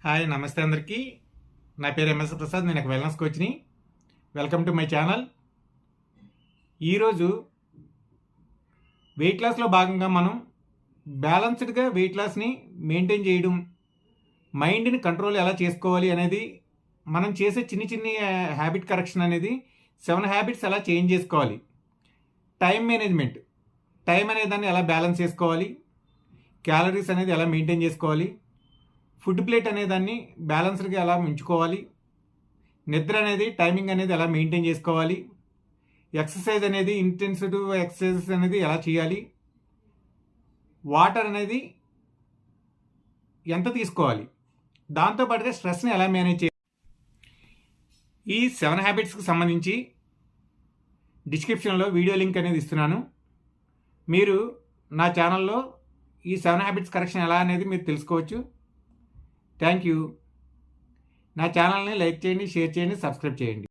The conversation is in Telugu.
హాయ్ నమస్తే అందరికీ. నా పేరు ఎంఎస్ ప్రసాద్. నేను ఒక వెల్నెస్ కోచ్ని. Welcome to my channel. ఈరోజు వెయిట్ లాస్లో భాగంగా మనం బ్యాలన్స్డ్గా వెయిట్ లాస్ని మెయింటైన్ చేయడం, మైండ్ని కంట్రోల్ ఎలా చేసుకోవాలి అనేది, మనం చేసే చిన్ని చిన్ని హ్యాబిట్ కరెక్షన్ అనేది 7 హ్యాబిట్స్ ఎలా చేంజ్ చేసుకోవాలి, టైం మేనేజ్మెంట్, టైం అనే దాన్ని ఎలా బ్యాలెన్స్ చేసుకోవాలి, క్యాలరీస్ అనేది ఎలా మెయింటైన్ చేసుకోవాలి, ఫుడ్ ప్లేట్ అనే దాన్ని బ్యాలెన్స్డ్గా ఎలా ఉంచుకోవాలి, నిద్ర అనేది టైమింగ్ అనేది ఎలా మెయింటైన్ చేసుకోవాలి, ఎక్సర్సైజ్ అనేది ఇంటెన్సివ్ ఎక్సర్సైజెస్ అనేది ఎలా చేయాలి, వాటర్ అనేది ఎంత తీసుకోవాలి, దాంతోపాటుగా స్ట్రెస్ని ఎలా మేనేజ్ చేయాలి. ఈ 7 హ్యాబిట్స్కి సంబంధించి డిస్క్రిప్షన్లో వీడియో లింక్ అనేది ఇస్తున్నాను. మీరు నా ఛానల్లో ఈ 7 హ్యాబిట్స్ కరెక్షన్ ఎలా అనేది మీరు తెలుసుకోవచ్చు. Thank you. నా ఛానల్ని లైక్ చేయండి, షేర్ చేయండి, సబ్స్క్రైబ్ చేయండి.